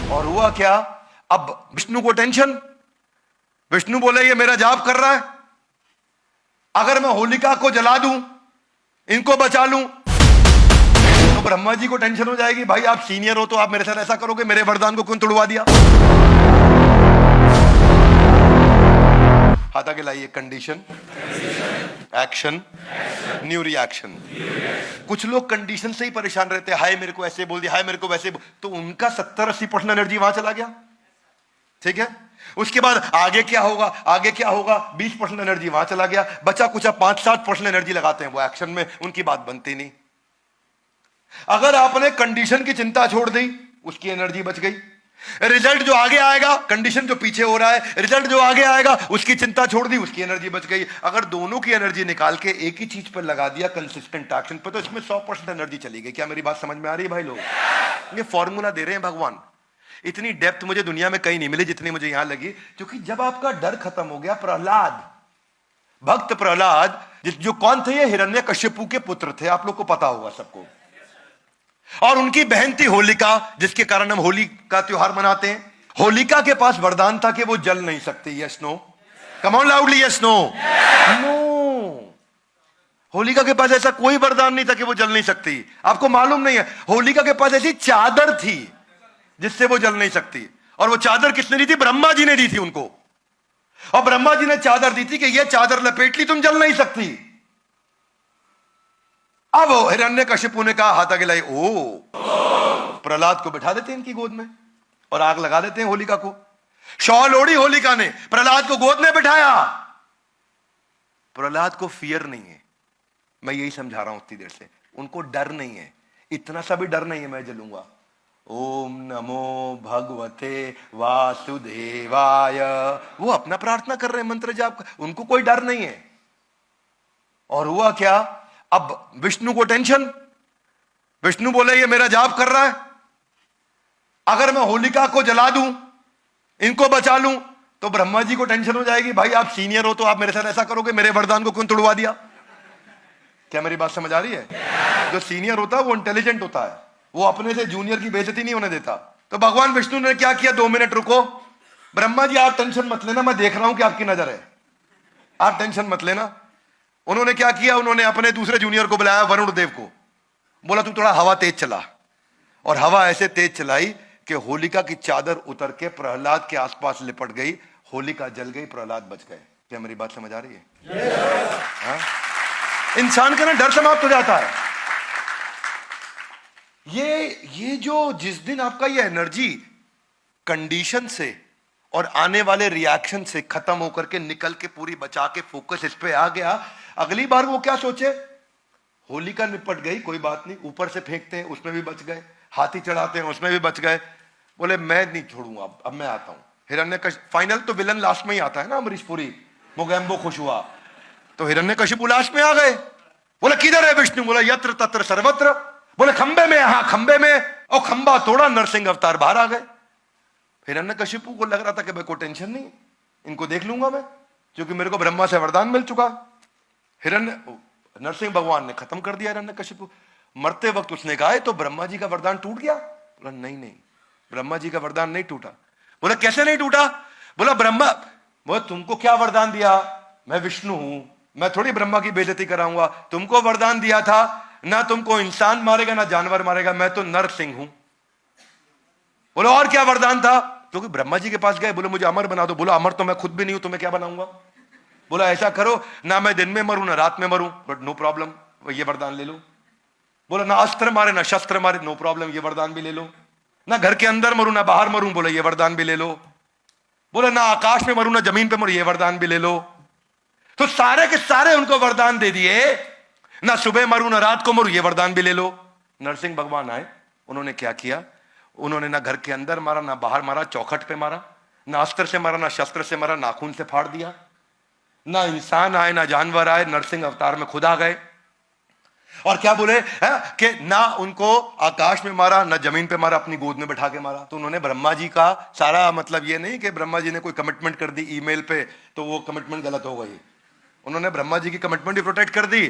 और हुआ क्या? अब विष्णु को टेंशन। विष्णु बोले ये मेरा जाप कर रहा है, अगर मैं होलिका को जला दूं, इनको बचा लूं, तो ब्रह्मा जी को टेंशन हो जाएगी, भाई आप सीनियर हो तो आप मेरे साथ ऐसा करोगे, मेरे वरदान को क्यों तोड़वा दिया? हाथ आगे लाइए। Condition, action, new reaction. कुछ लोग कंडीशन से ही परेशान रहते हैं, हाय मेरे को ऐसे बोल दिया, हाय मेरे को वैसे तो उनका 70-80% एनर्जी वहां चला गया। ठीक है, उसके बाद आगे क्या होगा, आगे क्या होगा, 20% एनर्जी वहां चला गया, बचा कुछ 5-7% एनर्जी लगाते हैं वो एक्शन में, उनकी बात बनती नहीं। अगर आपने कंडीशन की चिंता छोड़ दी, उसकी एनर्जी बच गई। रिजल्ट जो आगे आएगा, कंडीशन जो पीछे हो रहा है, रिजल्ट जो आगे आएगा उसकी चिंता छोड़ दी, उसकी एनर्जी बच गई। अगर दोनों की एनर्जी निकाल के एक ही चीज पर लगा दिया, कंसिस्टेंट एक्शन पर, तो इसमें 100% एनर्जी चली गई। क्या मेरी बात समझ में आ रही है भाई लोग? ये फॉर्मूला दे रहे हैं भगवान। इतनी डेप्थ मुझे दुनिया में कहीं नहीं मिली जितनी मुझे यहां लगी, क्योंकि जब आपका डर खत्म हो गया, प्रहलाद, भक्त प्रहलाद, जो कौन थे? ये हिरण्यकश्यपु के पुत्र थे, आप लोग को पता होगा सबको। और उनकी बहन थी होलिका, जिसके कारण हम होली का त्योहार मनाते हैं। होलिका के पास वरदान था कि वो जल नहीं सकती। Yes no? Come on loudly, yes no? No, Holika के पास ऐसा कोई वरदान नहीं था कि वो जल नहीं सकती। आपको मालूम नहीं है, होलिका के पास ऐसी चादर थी जिससे वो जल नहीं सकती। और वो चादर किसने दी थी? ब्रह्मा जी ने दी थी उनको। और ब्रह्मा जी ने चादर दी थी कि ये चादर लपेट ली, तुम जल नहीं सकती। अब हिरण्यकश्यपु ने कहा, हाथ आगे लाई, ओ प्रहलाद को बिठा देते हैं इनकी गोद में और आग लगा देते हैं होलिका को। शॉल ओढ़ी होलिका ने, प्रहलाद को गोद में बिठाया। प्रहलाद को फियर नहीं है, मैं यही समझा रहा हूं उतनी देर से। उनको डर नहीं है, इतना सा भी डर नहीं है मैं जलूंगा। ओम नमो भगवते वासुदेवाय, वो अपना प्रार्थना कर रहे हैं, मंत्र जाप, उनको कोई डर नहीं है। और हुआ क्या? अब विष्णु को टेंशन। विष्णु बोले ये मेरा जाप कर रहा है, अगर मैं होलिका को जला दूं, इनको बचा लूं, तो ब्रह्मा जी को टेंशन हो जाएगी, भाई आप सीनियर हो तो आप मेरे साथ ऐसा करोगे, मेरे वरदान को क्यों तोड़वा दिया? क्या मेरी बात समझ आ रही है? जो सीनियर होता है वो इंटेलिजेंट होता है, वो अपने से जूनियर की बेइज्जती नहीं होने देता। तो भगवान विष्णु ने क्या किया? 2 मिनट रुको, ब्रह्मा जी आप टेंशन मत लेना, मैं देख रहा हूं कि आपकी नजर है, आप टेंशन मत लेना। उन्होंने क्या किया? उन्होंने अपने दूसरे जूनियर को बुलाया, वरुण देव को, बोला तू थोड़ा हवा तेज चला। और हवा ऐसे तेज चलाई कि होलिका की चादर उतर के प्रहलाद के आसपास लिपट गई, होलिका जल गई, प्रहलाद बच गए। क्या मेरी बात समझ आ रही है? हाँ? इंसान का ना डर समाप्त हो जाता है। ये जो जिस दिन आपका ये एनर्जी कंडीशन से और आने वाले रिएक्शन से खत्म होकर के निकल के पूरी बचा के फोकस इस पे आ गया, अगली बार वो क्या सोचे? होलिका निपट गई, कोई बात नहीं, ऊपर से फेंकते हैं उसमें भी बच गए, हाथी चढ़ाते हैं उसमें भी बच गए। बोले मैं नहीं छोड़ूंगा, अब मैं आता हूं। हिरण्यकश्यप, फाइनल तो विलन लास्ट में ही आता है ना, अमरीश पुरी, मोगैम्बो खुश हुआ, तो हिरण्यकश्यप लास्ट में आ गए। बोले किधर है विष्णु? बोला यत्र तत्र सर्वत्र। बोले खंबे में, हाँ खंबे में, और खंबा तोड़ा, नरसिंह अवतार बाहर आ गए। हिरण्यकश्यपु को लग रहा था कि भाई कोई टेंशन नहीं, इनको देख लूंगा मैं, क्योंकि मेरे को ब्रह्मा से वरदान मिल चुका। नरसिंह भगवान ने खत्म कर दिया हिरण्यकश्यपु। मरते वक्त उसने कहा तो ब्रह्मा जी का वरदान टूट गया? बोला नहीं नहीं, ब्रह्मा जी का वरदान नहीं टूटा। बोला कैसे नहीं टूटा? बोला ब्रह्मा, बोला तुमको क्या वरदान दिया? मैं विष्णु हूं, मैं थोड़ी ब्रह्मा की बेइज्जती कराऊंगा। तुमको वरदान दिया था ना तुमको इंसान मारेगा ना जानवर मारेगा, मैं तो नरसिंह हूं। बोलो और क्या वरदान था? क्योंकि ब्रह्मा जी के पास गए, बोले मुझे अमर बना दो। बोला अमर तो मैं खुद भी नहीं हूं, तुम्हें क्या बनाऊंगा? बोला ऐसा करो ना मैं दिन में मरूं ना रात में मरूं, बट नो प्रॉब्लम, ये वरदान ले लो। बोला ना अस्त्र मारे ना शस्त्र मारे, नो प्रॉब्लम, ये वरदान भी ले लो। ना घर के अंदर मरूं ना बाहर मरूं, बोला ये वरदान भी ले लो। बोला ना आकाश में मरूं ना जमीन पे मरूं, ये वरदान भी ले लो। तो सारे के सारे उनको वरदान दे दिए, ना सुबह मरूं ना रात को मरूं, ये वरदान भी ले लो। नरसिंह भगवान आए, उन्होंने क्या किया? उन्होंने ना घर के अंदर मारा ना बाहर मारा, चौखट पे मारा, ना अस्त्र से मारा ना शस्त्र से मारा, नाखून से फाड़ दिया। ना इंसान आए ना जानवर आए, नरसिंह अवतार में खुद आ गए। और क्या बोले कि ना उनको आकाश में मारा ना जमीन पे मारा, अपनी गोद में बैठा के मारा। तो उन्होंने ब्रह्मा जी का सारा, मतलब ये नहीं कि ब्रह्मा जी ने कोई कमिटमेंट कर दी ईमेल पे तो वो कमिटमेंट गलत हो गई, उन्होंने ब्रह्मा जी की कमिटमेंट भी प्रोटेक्ट कर दी।